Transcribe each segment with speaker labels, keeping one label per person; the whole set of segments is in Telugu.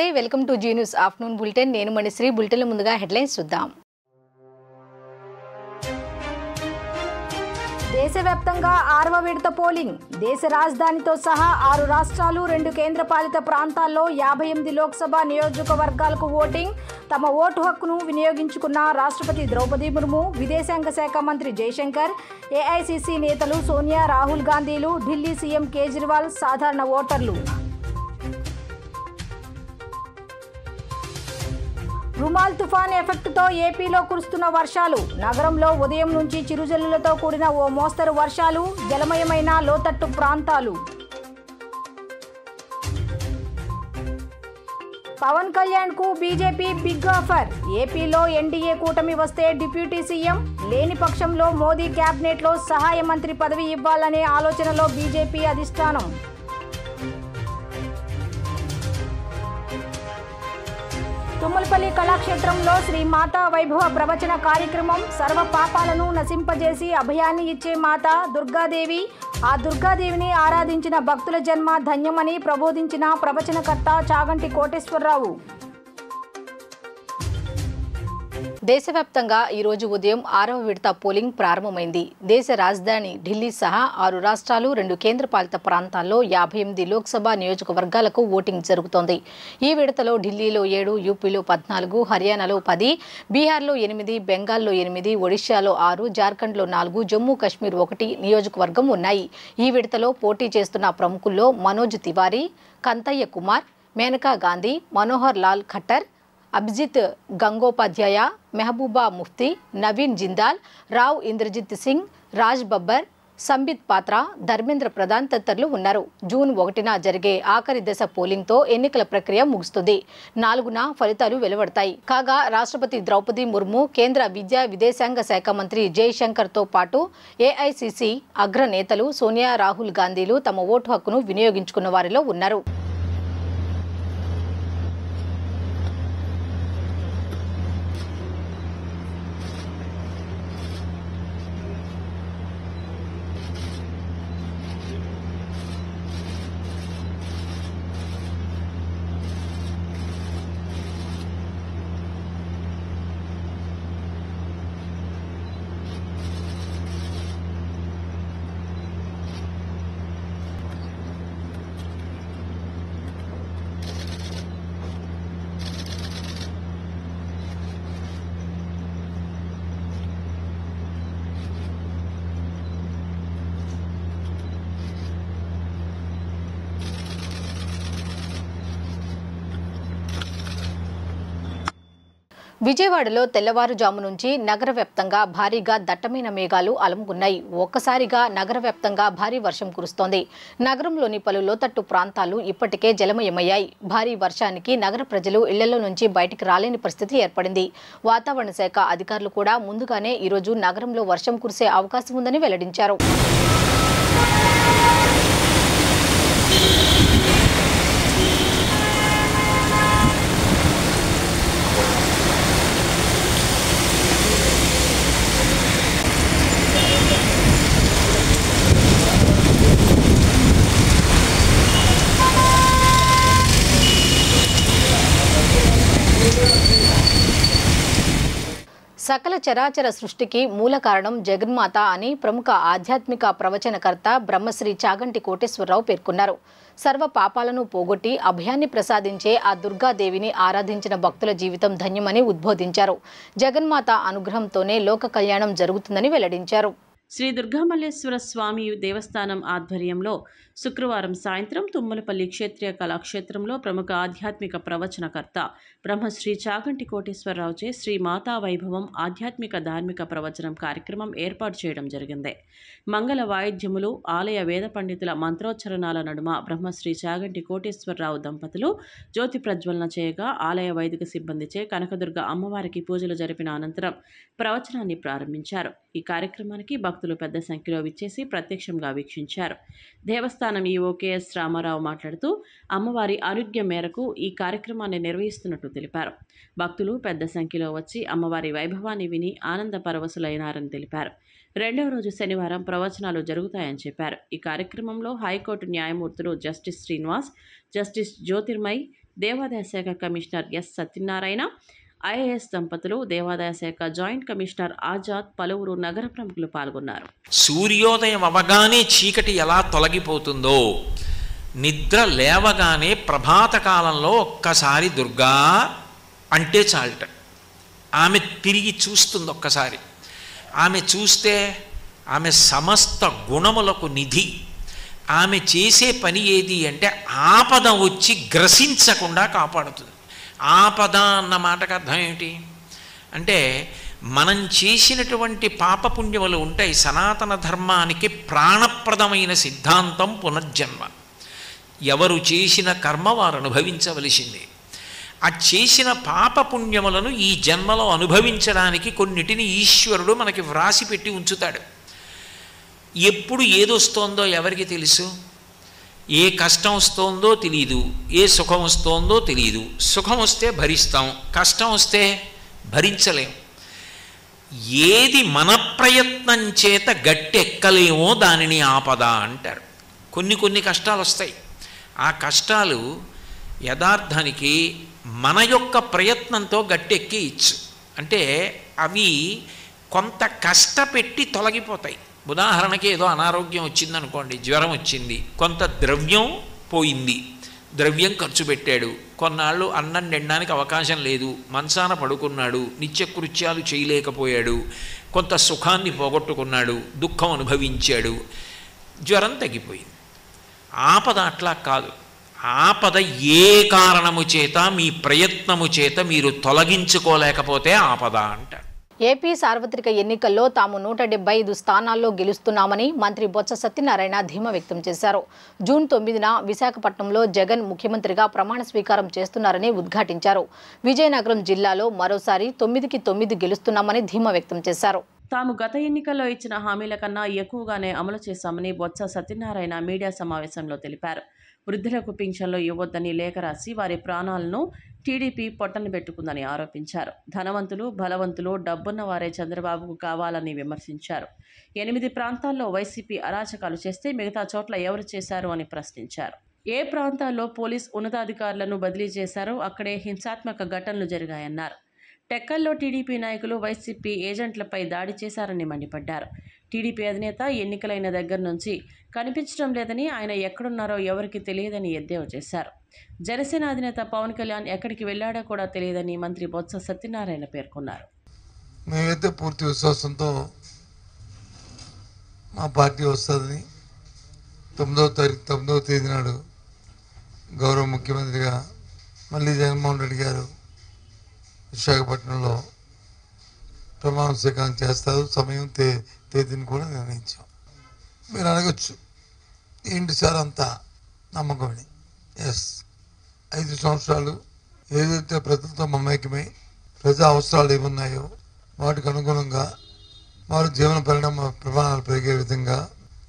Speaker 1: నమస్తే, welcome to Zee News afternoon bulletin. నేను మణిశ్రీ. బులెటిన్ ముందుగా హెడ్లైన్స్ చూద్దాం. దేశవ్యాప్తంగా 6వ విడత పోలింగ్. దేశ రాజధానితో సహా 6 రాష్ట్రాలు 2 కేంద్రపాలిత ప్రాంతాల్లో 58 లోక్సభ నియోజకవర్గాలకు ఓటింగ్. తమ ఓటు హక్కును వినియోగించుకున్న రాష్ట్రపతి ద్రౌపది ముర్ము, విదేశాంగ శాఖ మంత్రి జయశంకర్, ఏఐసిసి నేతలు సోనియా, రాహుల్ గాంధీలు, ఢిల్లీ సీఎం కేజ్రీవాల్ సాధారణ ఓటర్లు. రుమాల్ తుఫాన్ ఎఫెక్ట్తో ఏపీలో కురుస్తున్న వర్షాలు. నగరంలో ఉదయం నుంచి చిరుజల్లులతో కూడిన ఓ మోస్తరు వర్షాలు. జలమయమైన లోతట్టు ప్రాంతాలు. పవన్ కళ్యాణ్ కు బీజేపీ బిగ్ ఆఫర్. ఏపీలో ఎన్డీఏ కూటమి వస్తే డిప్యూటీ సీఎం, లేని పక్షంలో మోదీ క్యాబినెట్లో సహాయ మంత్రి పదవి ఇవ్వాలనే ఆలోచనలో బీజేపీ అధిష్టానం. తుమ్మలపల్లి కళాక్షేత్రంలో శ్రీ మాతా వైభవ ప్రవచన కార్యక్రమం. సర్వ పాపాలను నశింపజేసి అభయాన్ని ఇచ్చే మాత దుర్గాదేవి. ఆ దుర్గాదేవిని ఆరాధించిన భక్తుల జన్మ ధన్యమని ప్రబోధించిన ప్రవచనకర్త చాగంటి కోటేశ్వరరావు. దేశవ్యాప్తంగా ఈరోజు ఉదయం 6వ విడత పోలింగ్ ప్రారంభమైంది. దేశ రాజధాని ఢిల్లీ సహా 6 రాష్ట్రాలు 2 కేంద్రపాలిత ప్రాంతాల్లో 58 లోక్సభ నియోజకవర్గాలకు ఓటింగ్ జరుగుతోంది. ఈ విడతలో ఢిల్లీలో 7, యూపీలో 14, హర్యానాలో 10, బీహార్లో 8, బెంగాల్లో 8, ఒడిశాలో 6, జార్ఖండ్లో 4, జమ్మూ కాశ్మీర్ 1 నియోజకవర్గం ఉన్నాయి. ఈ విడతలో పోటీ చేస్తున్న ప్రముఖుల్లో మనోజ్ తివారీ, కంతయ్య కుమార్, మేనకా గాంధీ, మనోహర్ లాల్ ఖట్టర్, అభిజిత్ గంగోపాధ్యాయ, మెహబూబా ముఫ్తీ, నవీన్ జిందాల్, రావ్ ఇంద్రజిత్ సింగ్, రాజ్ బబ్బర్, సంబిత్ పాత్ర, ధర్మేంద్ర ప్రధాన్ తదితరులు ఉన్నారు. జూన్ 1న జరిగే ఆఖరి దశ పోలింగ్తో ఎన్నికల ప్రక్రియ ముగుస్తుంది. 4న ఫలితాలు వెలువడతాయి. కాగా రాష్ట్రపతి ద్రౌపది ముర్ము, కేంద్ర విద్యా విదేశాంగ శాఖ మంత్రి జయశంకర్తో పాటు ఏఐసిసి అగ్రనేతలు సోనియా, రాహుల్ గాంధీలు తమ ఓటు హక్కును వినియోగించుకున్న వారిలో ఉన్నారు. విజయవాడలో తెల్లవారుజాము నుంచి నగర వ్యాప్తంగా భారీగా దట్టమైన మేఘాలు అలుముకున్నాయి. ఒక్కసారిగా నగర వ్యాప్తంగా భారీ వర్షం కురుస్తోంది. నగరంలోని పలు లోతట్టు ప్రాంతాలు ఇప్పటికే జలమయమయ్యాయి. భారీ వర్షానికి నగర ప్రజలు ఇళ్లలో నుంచి బయటికి రాలేని పరిస్థితి ఏర్పడింది. వాతావరణ శాఖ అధికారులు కూడా ముందుగానే ఈరోజు నగరంలో వర్షం కురిసే అవకాశం ఉందని వెల్లడించారు. సకల చరాచర సృష్టికి మూల కారణం జగన్మాత అని ప్రముఖ ఆధ్యాత్మిక ప్రవచనకర్త బ్రహ్మశ్రీ చాగంటి కోటేశ్వరరావు పేర్కొన్నారు. సర్వ పాపాలను పోగొట్టి అభయాన్ని ప్రసాదించే ఆ దుర్గాదేవిని ఆరాధించిన భక్తుల జీవితం ధన్యమని ఉద్బోధించారు. జగన్మాత అనుగ్రహంతోనే లోక కళ్యాణం జరుగుతుందని వెల్లడించారు.
Speaker 2: శ్రీ దుర్గామల్లేశ్వర స్వామి దేవస్థానం ఆధ్వర్యంలో శుక్రవారం సాయంత్రం తుమ్మలపల్లి క్షేత్రీయ కళాక్షేత్రంలో ప్రముఖ ఆధ్యాత్మిక ప్రవచనకర్త బ్రహ్మశ్రీ చాగంటి కోటేశ్వరరావుచే శ్రీ మాతా వైభవం ఆధ్యాత్మిక ధార్మిక ప్రవచనం కార్యక్రమం ఏర్పాటు చేయడం జరిగింది. మంగళ వాయిద్యములు, ఆలయ వేద పండితుల మంత్రోచ్చరణాల నడుమ బ్రహ్మశ్రీ చాగంటి కోటేశ్వరరావు దంపతులు జ్యోతి ప్రజ్వలన చేయగా ఆలయ వైదిక సిబ్బందిచే కనకదుర్గ అమ్మవారికి పూజలు జరిపిన అనంతరం ప్రవచనాన్ని ప్రారంభించారు. ఈ కార్యక్రమానికి భక్తులు పెద్ద సంఖ్యలో విచ్చేసి ప్రత్యక్షంగా వీక్షించారు. దేవస్థానం ఈవో కెఎస్ రామారావు మాట్లాడుతూ అమ్మవారి అనుజ్ఞ మేరకు ఈ కార్యక్రమాన్ని నిర్వహిస్తున్నట్టు తెలిపారు. భక్తులు పెద్ద సంఖ్యలో వచ్చి అమ్మవారి వైభవాన్ని విని ఆనంద పరవశులైనారని తెలిపారు. రెండవ రోజు శనివారం ప్రవచనాలు జరుగుతాయని చెప్పారు. ఈ కార్యక్రమంలో హైకోర్టు న్యాయమూర్తులు జస్టిస్ శ్రీనివాస్, జస్టిస్ జ్యోతిర్మయ్, దేవాదాయ శాఖ కమిషనర్ ఎస్ సత్యనారాయణ, ఐఏఎస్ దంపతులు, దేవాదాయ శాఖ జాయింట్ కమిషనర్ ఆజాద్, పలువురు నగర ప్రముఖులు పాల్గొన్నారు.
Speaker 3: సూర్యోదయం అవగానే చీకటి ఎలా తొలగిపోతుందో, నిద్ర లేవగానే ప్రభాత కాలంలో ఒక్కసారి దుర్గా అంటే చాలట, ఆమె తిరిగి చూస్తుంది. ఒక్కసారి ఆమె చూస్తే ఆమె సమస్త గుణములకు నిధి. ఆమె చేసే పని ఏది అంటే ఆపద వచ్చి గ్రసించకుండా కాపాడుతుంది. ఆపద అన్న మాటకు అర్థం ఏమిటి అంటే, మనం చేసినటువంటి పాపపుణ్యములు ఉంటాయి. సనాతన ధర్మానికి ప్రాణప్రదమైన సిద్ధాంతం పునర్జన్మ. ఎవరు చేసిన కర్మ వారు అనుభవించవలసిందే. ఆ చేసిన పాపపుణ్యములను ఈ జన్మలో అనుభవించడానికి కొన్నిటిని ఈశ్వరుడు మనకి వ్రాసి పెట్టి ఉంచుతాడు. ఎప్పుడు ఏదొస్తోందో ఎవరికి తెలుసు? ఏ కష్టం వస్తోందో తెలియదు, ఏ సుఖం వస్తోందో తెలియదు. సుఖం వస్తే భరిస్తాం, కష్టం వస్తే భరించలేం. ఏది మన ప్రయత్నం చేత గట్టెక్కలేమో దానిని ఆపద అంటారు. కొన్ని కష్టాలు వస్తాయి. ఆ కష్టాలు యథార్థానికి మన యొక్క ప్రయత్నంతో గట్టెక్కించు. అంటే అవి కొంత కష్టపెట్టి తొలగిపోతాయి. ఉదాహరణకి ఏదో అనారోగ్యం వచ్చిందనుకోండి, జ్వరం వచ్చింది, కొంత ద్రవ్యం పోయింది, ద్రవ్యం ఖర్చు పెట్టాడు, కొన్నాళ్ళు అన్నం తినడానికి అవకాశం లేదు, మంచాన పడుకున్నాడు, నిత్యకృత్యాలు చేయలేకపోయాడు, కొంత సుఖాన్ని పోగొట్టుకున్నాడు, దుఃఖం అనుభవించాడు, జ్వరం తగ్గిపోయింది. ఆపద అట్లా కాదు. ఆపద ఏ కారణము చేత, మీ ప్రయత్నము చేత మీరు తొలగించుకోలేకపోతే ఆపద అంటారు.
Speaker 1: ఏపీ సార్వత్రిక ఎన్నికల్లో తాము 175 స్థానాల్లో గెలుస్తున్నామని మంత్రి బొత్స సత్యనారాయణ ధీమా వ్యక్తం చేశారు. జూన్ 9న విశాఖపట్నంలో జగన్ ముఖ్యమంత్రిగా ప్రమాణ స్వీకారం చేస్తున్నారని ఉద్ఘాటించారు. విజయనగరం జిల్లాలో మరోసారి 9కి 9 గెలుస్తున్నామని ధీమా వ్యక్తం చేశారు.
Speaker 2: తాము గత ఎన్నికల్లో ఇచ్చిన హామీల కన్నా ఎక్కువగానే అమలు చేశామని బొత్స సత్యనారాయణ మీడియా సమావేశంలో తెలిపారు. వృద్ధులకు పింఛన్లు ఇవ్వొద్దని లేఖ రాసి వారి ప్రాణాలను టీడీపీ పొట్టన పెట్టుకుందని ఆరోపించారు. ధనవంతులు, బలవంతులు, డబ్బున్న వారే చంద్రబాబుకు కావాలని విమర్శించారు. 8 ప్రాంతాల్లో వైసీపీ అరాచకాలు చేస్తే మిగతా చోట్ల ఎవరు చేశారు అని ప్రశ్నించారు. ఏ ప్రాంతాల్లో పోలీస్ ఉన్నతాధికారులను బదిలీ చేశారో అక్కడే హింసాత్మక ఘటనలు జరిగాయన్నారు. టెక్కల్లో టీడీపీ నాయకులు వైసీపీ ఏజెంట్లపై దాడి చేశారని మండిపడ్డారు. టీడీపీ అధినేత ఎన్నికలైన దగ్గర నుంచి కనిపించడం లేదని, ఆయన ఎక్కడున్నారో ఎవరికి తెలియదని ఎద్దేవా చేశారు. జనసేన అధినేత పవన్ కళ్యాణ్ ఎక్కడికి వెళ్ళాడో కూడా తెలియదని మంత్రి బొత్స సత్యనారాయణ పేర్కొన్నారు.
Speaker 4: మేమైతే పూర్తి విశ్వాసంతో మా పార్టీ వస్తుందని 9వ తేదీ నాడు గౌరవ ముఖ్యమంత్రిగా మళ్ళీ జగన్మోహన్ రెడ్డి గారు విశాఖపట్నంలో ప్రమాణ స్వీకారం చేస్తారు. సమయం తేదీని కూడా నిర్ణయించాం. మీరు అడగచ్చు, ఏంటి సార్ అంత నమ్మకమని. ఎస్, 5 సంవత్సరాలు ఏదైతే ప్రజలతో మమేకమై ప్రజా అవసరాలు ఏమున్నాయో వాటికి అనుగుణంగా వారి జీవన ప్రమాణాలు పెరిగే విధంగా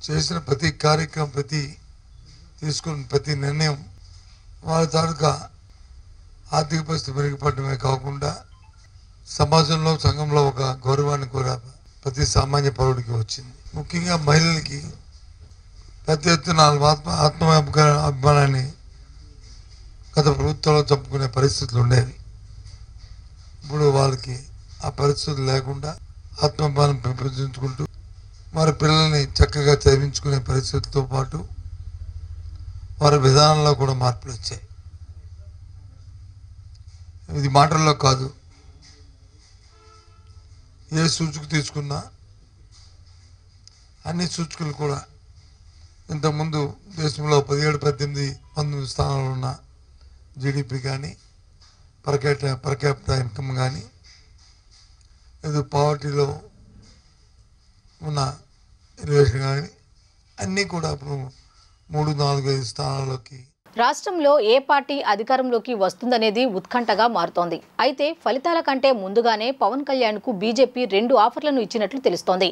Speaker 4: చేసిన ప్రతి కార్యక్రమం, తీసుకున్న ప్రతి నిర్ణయం వారి తాలూకా ఆర్థిక పరిస్థితి మెరుగుపడమే కాకుండా సమాజంలో, సంఘంలో ఒక గౌరవాన్ని కూడా ప్రతి సామాన్య పౌరుడికి వచ్చింది. ముఖ్యంగా మహిళలకి పెద్ద ఎత్తున అభిమానాన్ని గత ప్రభుత్వంలో చంపుకునే పరిస్థితులు ఉండేవి. ఇప్పుడు వాళ్ళకి ఆ పరిస్థితులు లేకుండా ఆత్మాభిమానం పెంపొందించుకుంటూ వారి పిల్లల్ని చక్కగా చదివించుకునే పరిస్థితులతో పాటు వారి విధానంలో కూడా మార్పులు వచ్చాయి. ఇది మాటల్లో కాదు, ఏ సూచిక తీసుకున్నా అన్ని సూచికలు కూడా ఇంతకుముందు దేశంలో 17, 18, 19 స్థానాలు ఉన్న జీడిపి కానీ, పర్ క్యాపిటల్ ఇన్కమ్ కానీ, ఏదో పావర్టీలో ఉన్న రిలేషన్ కానీ అన్నీ కూడా ఇప్పుడు 3, 4, 5 స్థానాల్లోకి.
Speaker 1: రాష్ట్రంలో ఏ పార్టీ అధికారంలోకి వస్తుందనేది ఉత్కంఠగా మారుతోంది. అయితే ఫలితాల కంటే ముందుగానే పవన్ కళ్యాణ్కు బీజేపీ 2 ఆఫర్లను ఇచ్చినట్లు తెలుస్తోంది.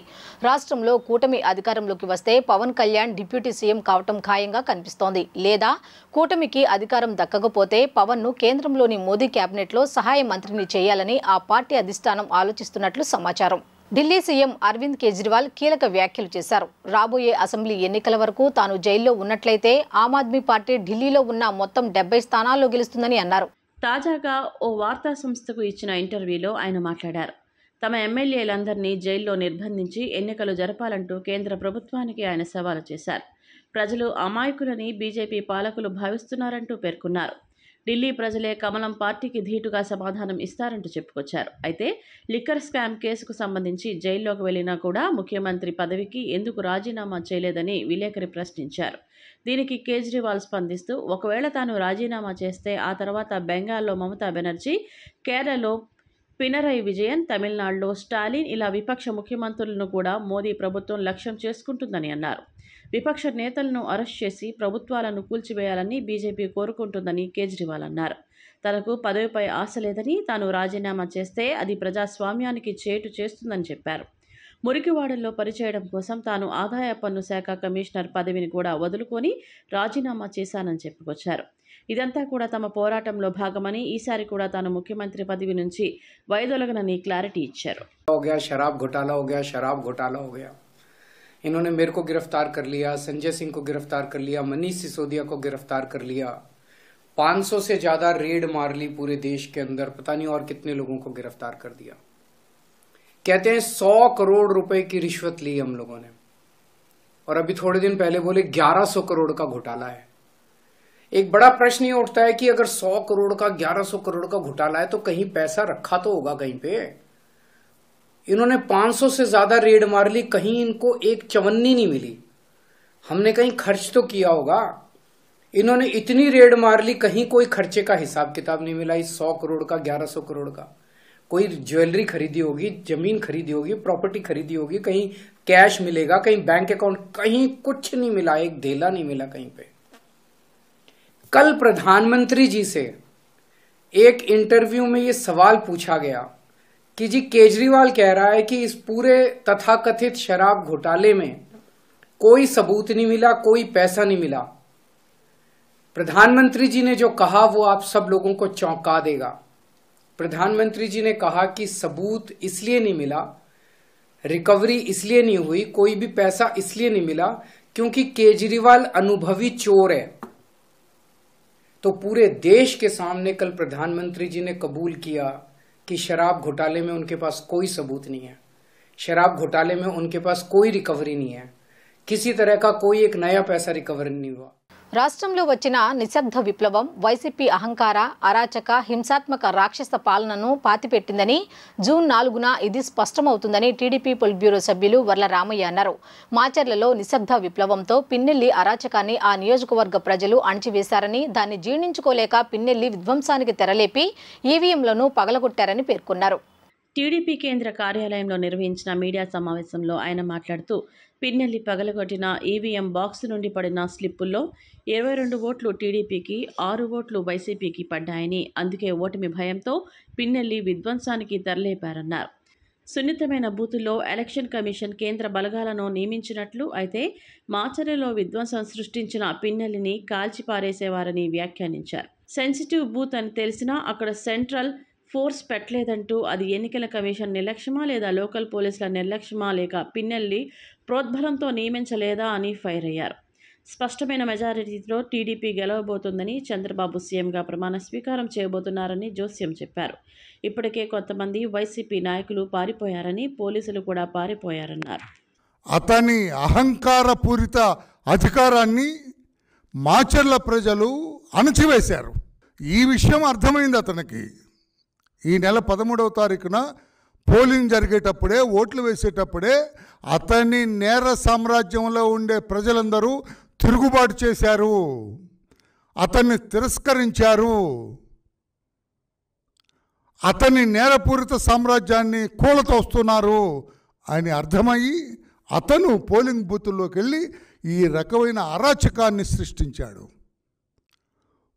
Speaker 1: రాష్ట్రంలో కూటమి అధికారంలోకి వస్తే పవన్ కళ్యాణ్ డిప్యూటీ సీఎం కావటం ఖాయంగా కనిపిస్తోంది. లేదా కూటమికి అధికారం దక్కకపోతే పవన్ను కేంద్రంలోని మోదీ కేబినెట్లో సహాయ మంత్రిని చేయాలని ఆ పార్టీ అధిష్టానం ఆలోచిస్తున్నట్లు సమాచారం. ఢిల్లీ సీఎం అరవింద్ కేజ్రీవాల్ కీలక వ్యాఖ్యలు చేశారు. రాబోయే అసెంబ్లీ ఎన్నికల వరకు తాను జైల్లో ఉన్నట్లయితే ఆమ్ ఆద్మీ పార్టీ ఢిల్లీలో ఉన్న మొత్తం 70 స్థానాల్లో గెలుస్తుందని అన్నారు.
Speaker 2: తాజాగా ఓ వార్తా సంస్థకు ఇచ్చిన ఇంటర్వ్యూలో ఆయన మాట్లాడారు. తమ ఎమ్మెల్యేలందరినీ జైల్లో నిర్బంధించి ఎన్నికలు జరపాలంటూ కేంద్ర ప్రభుత్వానికి ఆయన సవాలు చేశారు. ప్రజలు అమాయకులని బీజేపీ పాలకులు భావిస్తున్నారంటూ పేర్కొన్నారు. ఢిల్లీ ప్రజలే కమలం పార్టీకి ధీటుగా సమాధానం ఇస్తారంటూ చెప్పుకొచ్చారు. అయితే లిక్కర్ స్కామ్ కేసుకు సంబంధించి జైల్లోకి వెళ్లినా కూడా ముఖ్యమంత్రి పదవికి ఎందుకు రాజీనామా చేయలేదని విలేకరి ప్రశ్నించారు. దీనికి కేజ్రీవాల్ స్పందిస్తూ, ఒకవేళ తాను రాజీనామా చేస్తే ఆ తర్వాత బెంగాల్లో మమతా బెనర్జీ, కేరళలో పినరై విజయన్, తమిళనాడులో స్టాలిన్ ఇలా విపక్ష ముఖ్యమంత్రులను కూడా మోదీ ప్రభుత్వం లక్ష్యం చేసుకుంటుందని అన్నారు. విపక్ష నేతలను అరెస్ట్ చేసి ప్రభుత్వాలను కూల్చివేయాలని బీజేపీ కోరుకుంటుందని కేజ్రీవాల్ అన్నారు. తనకు పదవిపై ఆశ లేదని, తాను రాజీనామా చేస్తే అది ప్రజాస్వామ్యానికి చేటు చేస్తుందని చెప్పారు. మురికివాడల్లో పనిచేయడం కోసం తాను ఆదాయ పన్ను శాఖ కమిషనర్ పదవిని కూడా వదులుకొని రాజీనామా చేశానని చెప్పుకొచ్చారు. ఇదంతా కూడా తమ పోరాటంలో భాగమని, ఈసారి కూడా తాను ముఖ్యమంత్రి పదవి నుంచి వైదొలగనని క్లారిటీ ఇచ్చారు.
Speaker 5: शराब घोटाला हो गया। इन्होंने मेरे को गिरफ्तार कर लिया, संजय सिंह को गिरफ्तार कर लिया, मनीष सिसोदिया को गिरफ्तार कर लिया, 500 से ज्यादा रेड मार ली पूरे देश के अंदर, पता नहीं और कितने लोगों को गिरफ्तार कर दिया। कहते हैं 100 करोड़ रुपए की रिश्वत ली हम लोगों ने, और अभी थोड़े दिन पहले बोले 1100 करोड़ का घोटाला है। एक बड़ा प्रश्न ये उठता है कि अगर 100 करोड़ का 1100 करोड़ का घोटाला है तो कहीं पैसा रखा तो होगा कहीं पे। इन्होंने 500 से ज्यादा रेड मार ली, कहीं इनको एक चवन्नी नहीं मिली। हमने कहीं खर्च तो किया होगा। इन्होंने इतनी रेड मार ली, कहीं कोई खर्चे का हिसाब किताब नहीं मिला। इस 100 करोड़ का 1100 करोड़ का कोई ज्वेलरी खरीदी होगी, जमीन खरीदी होगी, प्रॉपर्टी खरीदी होगी, कहीं कैश मिलेगा, कहीं बैंक अकाउंट, कहीं कुछ नहीं मिला, एक धेला नहीं मिला कहीं पे। कल प्रधानमंत्री जी से एक इंटरव्यू में ये सवाल पूछा गया कि जी केजरीवाल कह रहा है कि इस पूरे तथाकथित शराब घोटाले में कोई सबूत नहीं मिला, कोई पैसा नहीं मिला। प्रधानमंत्री जी ने जो कहा वो आप सब लोगों को चौंका देगा। प्रधानमंत्री जी ने कहा कि सबूत इसलिए नहीं मिला, रिकवरी इसलिए नहीं हुई, कोई भी पैसा इसलिए नहीं मिला क्योंकि केजरीवाल अनुभवी चोर है। तो पूरे देश के सामने कल प्रधानमंत्री जी ने कबूल किया कि शराब घोटाले में उनके पास कोई सबूत नहीं है, शराब घोटाले में उनके पास कोई रिकवरी नहीं है, किसी तरह का कोई एक नया पैसा रिकवर नहीं हुआ।
Speaker 1: రాష్ట్రంలో వచ్చిన నిశ్శబ్ద విప్లవం వైసీపీ అహంకార, అరాచక, హింసాత్మక రాక్షస పాలనను పాతిపెట్టిందని, జూన్ 4న ఇది స్పష్టమవుతుందని టీడీపీ పొలిట్ బ్యూరో సభ్యులు వర్ల రామయ్య అన్నారు. మాచర్లలో నిశ్శబ్ద విప్లవంతో పిన్నెల్లి అరాచకాన్ని ఆ నియోజకవర్గ ప్రజలు అణచివేశారని, దాన్ని జీర్ణించుకోలేక పిన్నెల్లి విధ్వంసానికి తెరలేపి ఈవీఎంలను పగలగొట్టారని పేర్కొన్నారు.
Speaker 2: టీడీపీ కేంద్ర కార్యాలయంలో నిర్వహించిన మీడియా సమావేశంలో ఆయన మాట్లాడుతూ, పిన్నెల్లి పగలగొట్టిన ఈవీఎం బాక్సు నుండి పడిన స్లిప్పుల్లో 22 ఓట్లు టీడీపీకి, 6 ఓట్లు వైసీపీకి పడ్డాయని, అందుకే ఓటమి భయంతో పిన్నెల్లి విధ్వంసానికి తెరలేపారన్నారు. సున్నితమైన బూతుల్లో ఎలక్షన్ కమిషన్ కేంద్ర బలగాలను నియమించినట్లు, అయితే మాచర్లలో విధ్వంసం సృష్టించిన పిన్నెల్లిని కాల్చిపారేసేవారని వ్యాఖ్యానించారు. సెన్సిటివ్ బూత్ అని తెలిసినా అక్కడ సెంట్రల్ ఫోర్స్ పెట్టలేదంటూ అది ఎన్నికల కమిషన్ నిర్లక్ష్యమా లేదా లోకల్ పోలీసుల నిర్లక్ష్యమా లేక పిన్నెల్లి ప్రోద్బలంతో నియమించలేదా అని ఫైర్ అయ్యారు. స్పష్టమైన మెజారిటీతో టీడీపీ గెలవబోతోందని, చంద్రబాబు సీఎంగా ప్రమాణ స్వీకారం చేయబోతున్నారని జోస్యం చెప్పారు. ఇప్పటికే కొంతమంది వైసీపీ నాయకులు పారిపోయారని, పోలీసులు కూడా పారిపోయారన్నారు.
Speaker 6: అతని అహంకారపూరిత అధికారాన్ని మాచర్ల ప్రజలు అణచివేశారు. ఈ విషయం అర్థమైంది అతనికి. ఈ నెల 13వ తారీఖున పోలింగ్ జరిగేటప్పుడే, ఓట్లు వేసేటప్పుడే అతని నేర సామ్రాజ్యంలో ఉండే ప్రజలందరూ తిరుగుబాటు చేశారు, అతన్ని తిరస్కరించారు, అతని నేరపూరిత సామ్రాజ్యాన్ని కూలతోస్తున్నారు అని అర్థమయ్యి అతను పోలింగ్ బూతుల్లోకి వెళ్ళి ఈ రకమైన అరాచకాన్ని సృష్టించాడు.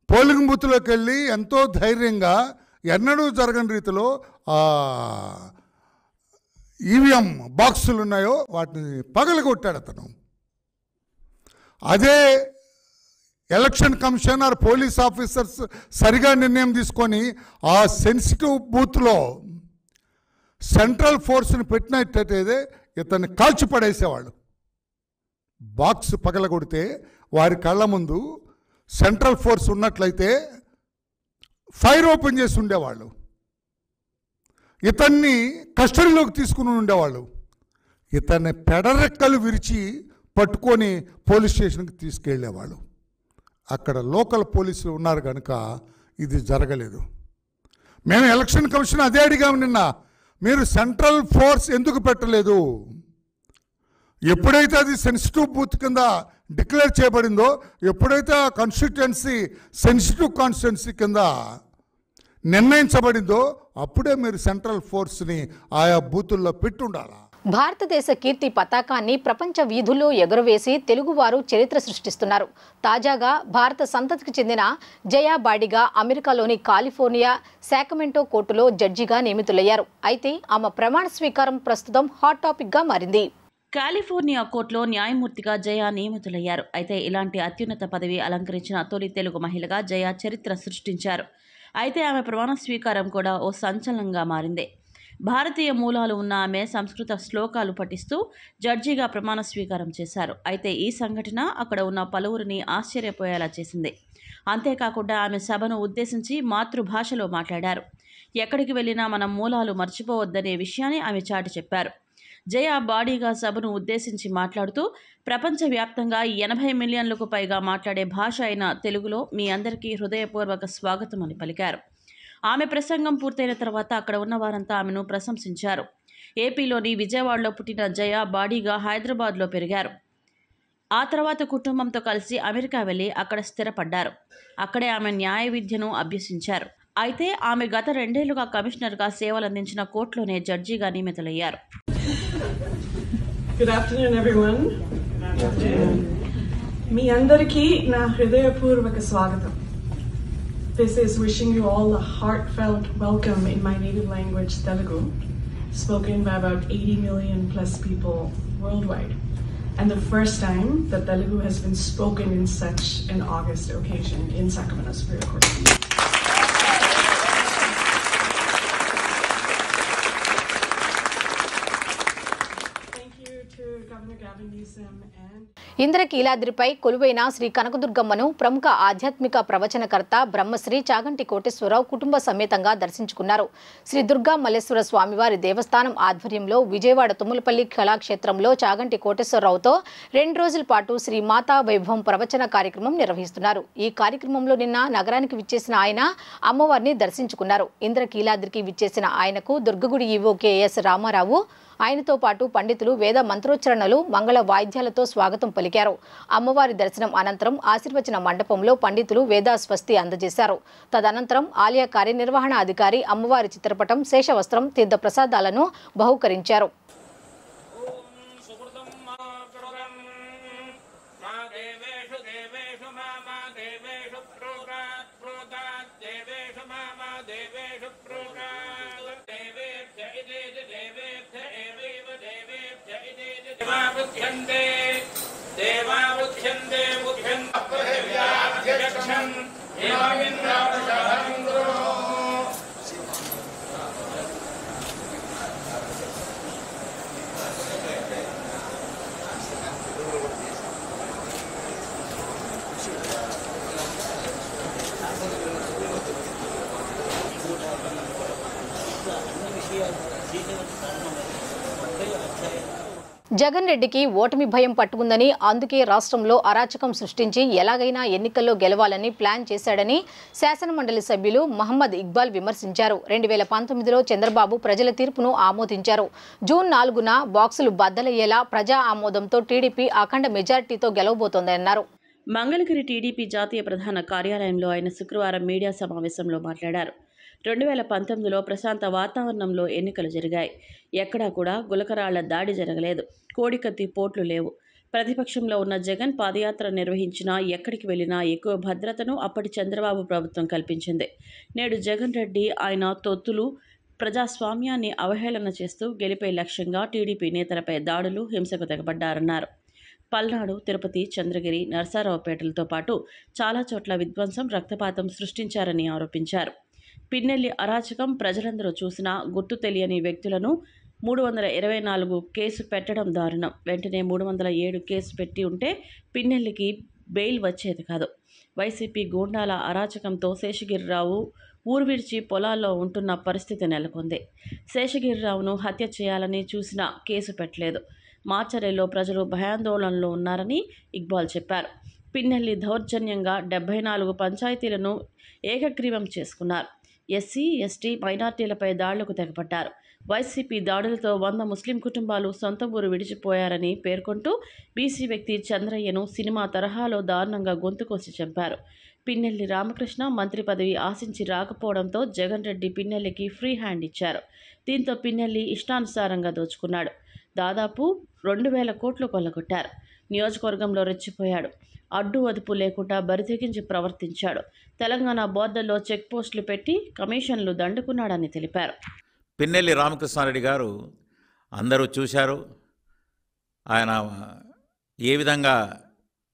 Speaker 6: పోలింగ్ బూత్లోకి వెళ్ళి ఎంతో ధైర్యంగా, ఎన్నడూ జరగని రీతిలో ఈవీఎం బాక్సులు ఉన్నాయో వాటిని పగలగొట్టాడు అతను. అదే ఎలక్షన్ కమిషనర్, పోలీస్ ఆఫీసర్స్ సరిగా నిర్ణయం తీసుకొని ఆ సెన్సిటివ్ బూత్లో సెంట్రల్ ఫోర్స్ని పెట్టినట్టయితే ఇతన్ని కాల్చి పడేసేవాళ్ళు. బాక్స్ పగలగొడితే వారి కళ్ళ ముందు సెంట్రల్ ఫోర్స్ ఉన్నట్లయితే ఫైర్ ఓపెన్ చేసి ఉండేవాళ్ళు, ఇతన్ని కస్టడీలోకి తీసుకుని ఉండేవాళ్ళు. ఇతన్ని పెడరెక్కలు విరిచి పట్టుకొని పోలీస్ స్టేషన్కి తీసుకెళ్ళేవాళ్ళు. అక్కడ లోకల్ పోలీసులు ఉన్నారు కనుక ఇది జరగలేదు. మేము ఎలక్షన్ కమిషన్ అదే అడిగాము నిన్న, మీరు సెంట్రల్ ఫోర్స్ ఎందుకు పెట్టలేదు? ఎప్పుడైతే అది సెన్సిటివ్ బూత్ కింద డిక్లేర్ చేయబడిందో, ఎప్పుడైతే ఆ కాన్స్టిట్యుయెన్సీ సెన్సిటివ్ కాన్స్టిట్యుయెన్సీ కింద నిర్ణయించబడిందో అప్పుడే మీరు సెంట్రల్ ఫోర్స్ని ఆయా బూతుల్లో పెట్టుండాలా.
Speaker 1: భారతదేశ కీర్తి పతాకాన్ని ప్రపంచ వీధుల్లో ఎగురవేసి తెలుగువారు చరిత్ర సృష్టిస్తున్నారు. తాజాగా భారత సంతతికి చెందిన జయా బాడిగా అమెరికాలోని కాలిఫోర్నియా శాక్రమెంటో కోర్టులో జడ్జిగా నియమితులయ్యారు. అయితే ఆమె ప్రమాణ స్వీకారం ప్రస్తుతం హాట్ టాపిక్గా మారింది.
Speaker 2: కాలిఫోర్నియా కోర్టులో న్యాయమూర్తిగా జయ నియమితులయ్యారు. అయితే ఇలాంటి అత్యున్నత పదవి అలంకరించిన తొలి తెలుగు మహిళగా జయ చరిత్ర సృష్టించారు. అయితే ఆమె ప్రమాణ స్వీకారం కూడా ఓ సంచలనంగా మారింది. భారతీయ మూలాలు ఉన్న ఆమె సంస్కృత శ్లోకాలు పఠిస్తూ జడ్జిగా ప్రమాణ స్వీకారం చేశారు. అయితే ఈ సంఘటన అక్కడ ఉన్న పలువురిని ఆశ్చర్యపోయేలా చేసింది. అంతేకాకుండా ఆమె సభను ఉద్దేశించి మాతృభాషలో మాట్లాడారు. ఎక్కడికి వెళ్ళినా మన మూలాలు మర్చిపోవద్దనే విషయాన్ని ఆమె చాటి చెప్పారు. జయ బాడీగా సభను ఉద్దేశించి మాట్లాడుతూ ప్రపంచవ్యాప్తంగా 80 మిలియన్లకు పైగా మాట్లాడే భాష అయిన తెలుగులో మీ అందరికీ హృదయపూర్వక స్వాగతం అని పలికారు. ఆమె ప్రసంగం పూర్తయిన తర్వాత అక్కడ ఉన్న వారంతా ఆమెను ప్రశంసించారు. ఏపీలోని విజయవాడలో పుట్టిన జయ బాడీగా హైదరాబాద్లో పెరిగారు. ఆ తర్వాత కుటుంబంతో కలిసి అమెరికా వెళ్ళి అక్కడ స్థిరపడ్డారు. అక్కడే ఆమె న్యాయ విద్యను అభ్యసించారు. అయితే ఆమె గత 2 ఏళ్లుగా కమిషనర్గా సేవలందించిన కోర్టులోనే జడ్జిగా నియమితులయ్యారు.
Speaker 7: Good afternoon, everyone. మీ అందరికీ నా హృదయపూర్వక స్వాగతం. This is wishing you all a heartfelt welcome in my native language, Telugu, spoken by about 80 million plus people worldwide, and the first time that Telugu has been spoken in such an august occasion in Sacramento Superior Court.
Speaker 1: ఇంద్రకీలాద్రిపై కొలువైన శ్రీ కనకదుర్గమ్మను ప్రముఖ ఆధ్యాత్మిక ప్రవచనకర్త బ్రహ్మశ్రీ చాగంటి కోటేశ్వరరావు కుటుంబ సమేతంగా దర్శించుకున్నారు. శ్రీ దుర్గా మల్లేశ్వర స్వామివారి దేవస్థానం ఆధ్వర్యంలో విజయవాడ తుమ్మలపల్లి కళాక్షేత్రంలో చాగంటి కోటేశ్వరరావుతో 2 రోజుల పాటు శ్రీ మాతా వైభవం ప్రవచన కార్యక్రమం నిర్వహిస్తున్నారు. ఈ కార్యక్రమంలో నిన్న నగరానికి విచ్చేసిన ఆయన అమ్మవారిని దర్శించుకున్నారు. ఇంద్రకీలాద్రికి విచ్చేసిన ఆయనకు దుర్గగుడి ఈవో కెఎస్ రామారావు, ఆయనతో పాటు పండితులు వేద మంత్రోచ్చరణలు, మంగళ వాయిద్యాలతో స్వాగతం పలికారు. అమ్మవారి దర్శనం అనంతరం ఆశీర్వచన మండపంలో పండితులు వేద స్వస్తి అందజేశారు. తదనంతరం ఆలయ కార్యనిర్వహణ అధికారి అమ్మవారి చిత్రపటం, శేషవస్త్రం, తీర్థ ప్రసాదాలను బహూకరించారు. జగన్ రెడ్డికి ఓటమి భయం పట్టుకుందని, అందుకే రాష్ట్రంలో అరాచకం సృష్టించి ఎలాగైనా ఎన్నికల్లో గెలవాలని ప్లాన్ చేశాడని శాసనమండలి సభ్యులు మహమ్మద్ ఇక్బాల్ విమర్శించారు. 2019లో చంద్రబాబు ప్రజల తీర్పును ఆమోదించారు. జూన్ 4న బాక్సులు బద్దలయ్యేలా ప్రజా ఆమోదంతో టీడీపీ అఖండ మెజార్టీతో గెలవబోతోందన్నారు.
Speaker 2: మంగళగిరి టీడీపీ జాతీయ ప్రధాన కార్యాలయంలో ఆయన శుక్రవారం మీడియా సమావేశంలో మాట్లాడారు. 2019లో ప్రశాంత వాతావరణంలో ఎన్నికలు జరిగాయి. ఎక్కడా కూడా గులకరాళ్ల దాడి జరగలేదు. కోడికత్తి పోట్లు లేవు. ప్రతిపక్షంలో ఉన్న జగన్ పాదయాత్ర నిర్వహించినా, ఎక్కడికి వెళ్లినా ఎక్కువ భద్రతను అప్పటి చంద్రబాబు ప్రభుత్వం కల్పించింది. నేడు జగన్ రెడ్డి, ఆయన తొత్తులు ప్రజాస్వామ్యాన్ని అవహేళన చేస్తూ గెలిపే లక్ష్యంగా టీడీపీ నేతలపై దాడులు, హింసకు తెగబడ్డారన్నారు. పల్నాడు, తిరుపతి, చంద్రగిరి, నరసరావుపేటలతో పాటు చాలా చోట్ల విధ్వంసం, రక్తపాతం సృష్టించారని ఆరోపించారు. పిన్నెల్లి అరాచకం ప్రజలందరూ చూసినా గుర్తు తెలియని వ్యక్తులను 324 కేసు పెట్టడం దారుణం. వెంటనే 307 కేసు పెట్టి ఉంటే పిన్నెల్లికి బెయిల్ వచ్చేది కాదు. వైసీపీ గూండాల అరాచకంతో శేషగిరిరావు ఊరు విడిచి పొలాల్లో ఉంటున్న పరిస్థితి నెలకొంది. శేషగిరిరావును హత్య చేయాలని చూసినా కేసు పెట్టలేదు. మాచర్లలో ప్రజలు భయాందోళనలో ఉన్నారని ఇక్బాల్ చెప్పారు. పిన్నెల్లి దౌర్జన్యంగా 74 పంచాయతీలను ఏకగ్రీవం చేసుకున్నారు. ఎస్సీ, ఎస్టీ, మైనార్టీలపై దాడులకు తెగపడ్డారు. వైసీపీ దాడులతో 100 ముస్లిం కుటుంబాలు సొంత ఊరు విడిచిపోయారని పేర్కొంటూ బీసీ వ్యక్తి చంద్రయ్యను సినిమా తరహాలో దారుణంగా గొంతుకోసి చంపారు. పిన్నెల్లి రామకృష్ణ మంత్రి పదవి ఆశించి రాకపోవడంతో జగన్ రెడ్డి పిన్నెల్లికి ఫ్రీ హ్యాండ్ ఇచ్చారు. దీంతో పిన్నెల్లి ఇష్టానుసారంగా దోచుకున్నాడు. దాదాపు 2000 కోట్లు కొల్లగొట్టారు. నియోజకవర్గంలో రెచ్చిపోయాడు. అడ్డు అదుపు లేకుండా బరితెగించి ప్రవర్తించాడు. తెలంగాణ బోర్డర్లో చెక్ పోస్టులు పెట్టి కమిషన్లు దండుకున్నాడని తెలిపారు.
Speaker 8: పిన్నెల్లి రామకృష్ణారెడ్డి గారు అందరూ చూశారు. ఆయన ఏ విధంగా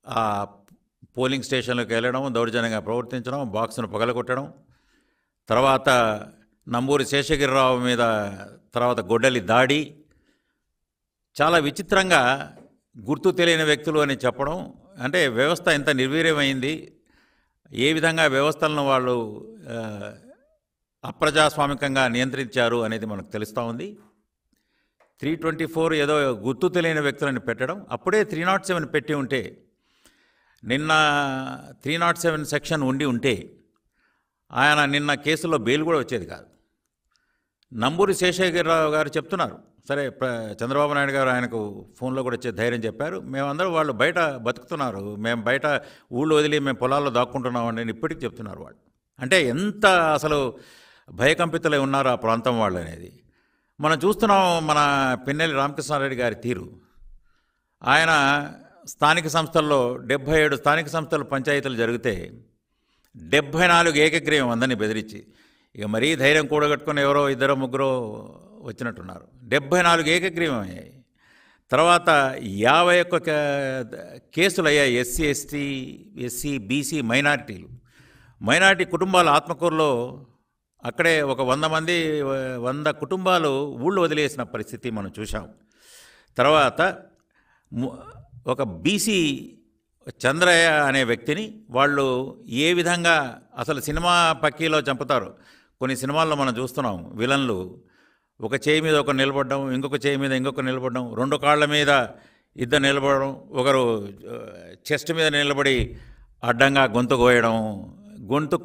Speaker 8: ఆ పోలింగ్ స్టేషన్లోకి వెళ్ళడం, దౌర్జన్యంగా ప్రవర్తించడం, బాక్సును పగలగొట్టడం, తర్వాత నంబూరి శేషగిరిరావు మీద తర్వాత గొడ్డలి దాడి, చాలా విచిత్రంగా గుర్తు తెలియని వ్యక్తులు అని చెప్పడం. అంటే వ్యవస్థ ఎంత నిర్వీర్యమైంది, ఏ విధంగా వ్యవస్థలను వాళ్ళు అప్రజాస్వామికంగా నియంత్రించారు అనేది మనకు తెలుస్తూ ఉంది. 324 ఏదో గుర్తు తెలియని వ్యక్తులని పెట్టడం. అప్పుడే 307 పెట్టి ఉంటే, నిన్న 307 సెక్షన్ ఉంటే ఆయన నిన్న కేసులో బెయిల్ కూడా వచ్చేది కాదు. నంబూరి శేషగిరిరావు గారు చెప్తున్నారు, సరే చంద్రబాబు నాయుడు గారు ఆయనకు ఫోన్లో కూడా వచ్చే ధైర్యం చెప్పారు. మేమందరూ వాళ్ళు బయట బతుకుతున్నారు, మేము బయట ఊళ్ళో వదిలి మేము పొలాల్లో దాక్కుంటున్నామని ఇప్పటికీ చెప్తున్నారు వాళ్ళు. అంటే ఎంత అసలు భయకంపితులై ఉన్నారు ఆ ప్రాంతం వాళ్ళు అనేది మనం చూస్తున్నాం. మన పిన్నెల్లి రామకృష్ణారెడ్డి గారి తీరు, ఆయన స్థానిక సంస్థల్లో 77 స్థానిక సంస్థలు పంచాయతీలు జరిగితే 74 ఏకగ్రీవం అందరినీ బెదిరించి, ఇక మరీ ధైర్యం కూడగట్టుకుని ఎవరో 2-3 వచ్చినట్టున్నారు. 74 ఏకగ్రీవం అయ్యాయి. తర్వాత 51 కేసులు అయ్యాయి. SC, ST, SC, BC, minority కుటుంబాల ఆత్మకూరులో అక్కడే ఒక 100 కుటుంబాలు ఊళ్ళో వదిలేసిన పరిస్థితి మనం చూసాం. తర్వాత ఒక బీసీ చంద్రయ్య అనే వ్యక్తిని వాళ్ళు ఏ విధంగా అసలు సినిమా పక్కీలో చంపుతారు. కొన్ని సినిమాల్లో మనం చూస్తున్నాం, విలన్లు ఒక చేయి మీద ఒకరు నిలబడడం, ఇంకొక చేయి మీద ఇంకొక నిలబడడం, 2 కాళ్ళ మీద ఇద్దరు నిలబడడం, ఒకరు చెస్ట్ మీద నిలబడి అడ్డంగా గొంతు కోయడం, గొంతు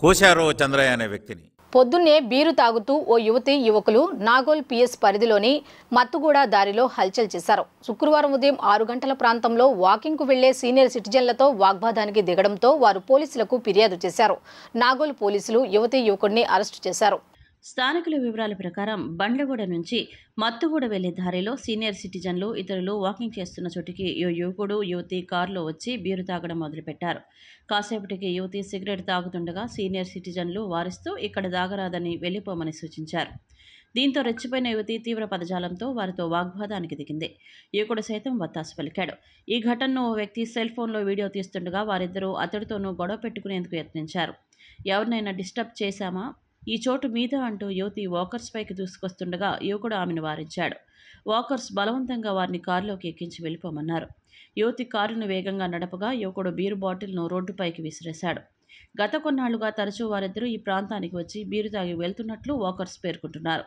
Speaker 8: కోశారు చంద్రయ్య అనే వ్యక్తిని.
Speaker 1: పొద్దున్నే బీరు తాగుతూ ఓ యువకులు నాగోల్ పిఎస్ పరిధిలోని మత్తుగూడ దారిలో హల్చల్ చేశారు. శుక్రవారం ఉదయం 6 గంటల ప్రాంతంలో వాకింగ్కు వెళ్లే సీనియర్ సిటిజన్లతో వాగ్వాదానికి దిగడంతో వారు పోలీసులకు ఫిర్యాదు చేశారు. నాగోల్ పోలీసులు యువకుడిని అరెస్టు చేశారు.
Speaker 2: స్థానికుల వివరాల ప్రకారం బండ్లగూడ నుంచి మత్తుగూడ వెళ్లే దారిలో సీనియర్ సిటిజన్లు ఇతరులు వాకింగ్ చేస్తున్న చోటికి యువతి కారులో వచ్చి బీరు తాగడం మొదలుపెట్టారు. కాసేపటికి యువతి సిగరెట్ తాగుతుండగా సీనియర్ సిటిజన్లు వారిస్తూ ఇక్కడ తాగరాదని వెళ్లిపోమని సూచించారు. దీంతో రెచ్చిపోయిన యువతి తీవ్ర పదజాలంతో వారితో వాగ్వాదానికి దిగింది. యువకుడు సైతం వత్తాసు పలికాడు. ఈ ఘటనను ఓ వ్యక్తి సెల్ ఫోన్లో వీడియో తీస్తుండగా వారిద్దరూ అతడితోనూ గొడవ పెట్టుకునేందుకు యత్నించారు. ఎవరినైనా డిస్టర్బ్ చేశామా, ఈ చోటు మీద అంటూ యువతి వాకర్స్ పైకి దూసుకొస్తుండగా యువకుడు ఆమెను వారించాడు. వాకర్స్ బలవంతంగా వారిని కారులోకి ఎక్కించి వెళ్ళిపోమన్నారు. యువతి కారును వేగంగా నడపగా యువకుడు బీరు బాటిల్ను రోడ్డుపైకి విసిరేశాడు. గత కొన్నాళ్లుగా తరచూ వారిద్దరూ ఈ ప్రాంతానికి వచ్చి బీరు తాగి వెళ్తున్నట్లు వాకర్స్ పేర్కొంటున్నారు.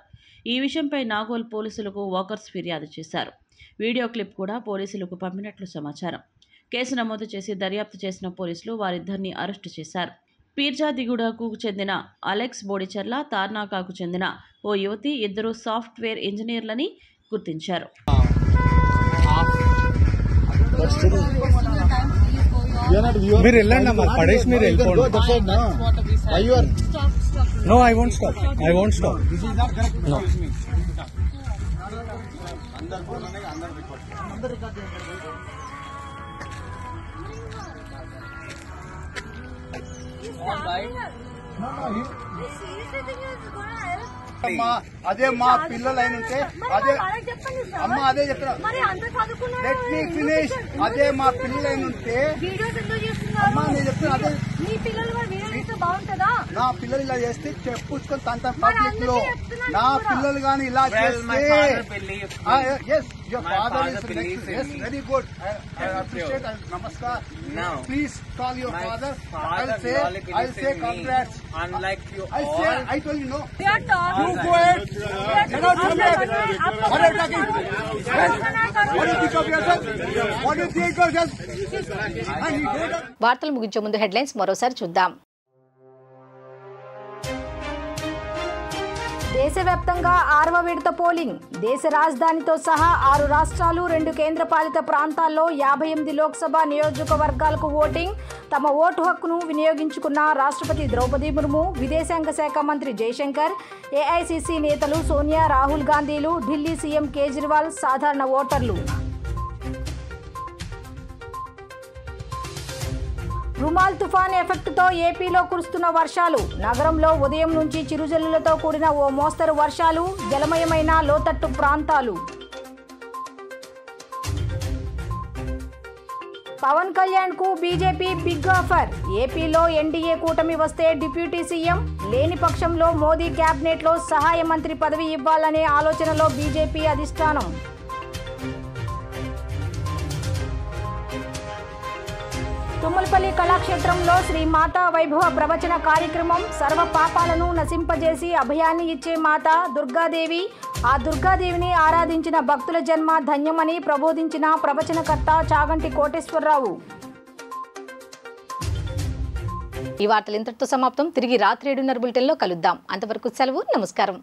Speaker 2: ఈ విషయంపై నాగోల్ పోలీసులకు వాకర్స్ ఫిర్యాదు చేశారు. వీడియో క్లిప్ కూడా పోలీసులకు పంపినట్లు సమాచారం. కేసు నమోదు చేసి దర్యాప్తు చేసిన పోలీసులు వారిద్దరిని అరెస్టు చేశారు. పీర్జాదిగూడకు చెందిన అలెక్స్ బోడిచెర్ల, తార్నాకాకు చెందిన ఓ యువతి ఇద్దరు సాఫ్ట్వేర్ ఇంజనీర్లని గుర్తించారు.
Speaker 9: మీరు వెళ్ళండి అమ్మా, పడేసి మీరు వెళ్ళిపోండి. No, I won't stop. No.
Speaker 10: అదే మా పిల్లలు అయిన ఉంటే అదే అమ్మ అదే చెప్తున్నా. Let me finish. అదే మా పిల్లలు అయిన ఉంటే అమ్మా నేను చెప్తున్నా అదే
Speaker 11: మీ పిల్లలు కూడా వీడియో చేస్తే బాగుంటుందా?
Speaker 10: నా పిల్లలు ఇలా చేస్తే చెప్పుకొని తంత పబ్లిక్ లో నా పిల్లలు గాని ఇలా చేస్తే your father is very good. I appreciate and namaskar. Please call your father. I'll say congrats. Unlike you all. I told you no.
Speaker 11: You talk.
Speaker 10: You go ahead. Get out from here. What are you talking? What do you think of yourself? What do you think of yourself? And you go down.
Speaker 1: వార్తలు ముగించే ముందు హెడ్లైన్స్ మరోసారి చూద్దాం. దేశవ్యాప్తంగా 6వ విడత పోలింగ్. దేశ రాజధానితో సహా 6 రాష్ట్రాలు 2 కేంద్రపాలిత ప్రాంతాల్లో 58 లోక్సభ నియోజకవర్గాలకు ఓటింగ్. తమ ఓటు హక్కును వినియోగించుకున్న రాష్ట్రపతి ద్రౌపది ముర్ము, విదేశాంగ శాఖ మంత్రి జయశంకర్, ఏఐసిసి నేతలు సోనియా, రాహుల్ గాంధీలు, ఢిల్లీ సీఎం కేజ్రీవాల్ సాధారణ ఓటర్లు. రుమాల్ తుఫాన్ ఎఫెక్ట్తో ఏపీలో కురుస్తున్న వర్షాలు. నగరంలో ఉదయం నుంచి చిరుజల్లులతో కూడిన ఓ మోస్తరు వర్షాలు, జలమయమైన లోతట్టు ప్రాంతాలు. పవన్ కళ్యాణ్ కు బీజేపీ బిగ్ ఆఫర్. ఏపీలో ఎన్డీఏ కూటమి వస్తే డిప్యూటీ సీఎం, లేని పక్షంలో మోదీ క్యాబినెట్లో సహాయ మంత్రి పదవి ఇవ్వాలనే ఆలోచనలో బీజేపీ అధిష్టానం. తుమ్మలపల్లి కళాక్షేత్రంలో శ్రీ మాతా వైభవ ప్రవచన కార్యక్రమం. సర్వ పాపాలను నశింపజేసి అభయాన్ని ఇచ్చే మాత దుర్గాదేవి. ఆ దుర్గాదేవిని ఆరాధించిన భక్తుల జన్మ ధన్యమని ప్రబోధించిన ప్రవచనకర్త చాగంటి కోటేశ్వరరావు. ఈ వార్తలు ఇంతటితో సమాప్తం. తిరిగి రాత్రి 7:30 బులెటిన్లో కలుద్దాం. అంతవరకు సెలవు. నమస్కారం.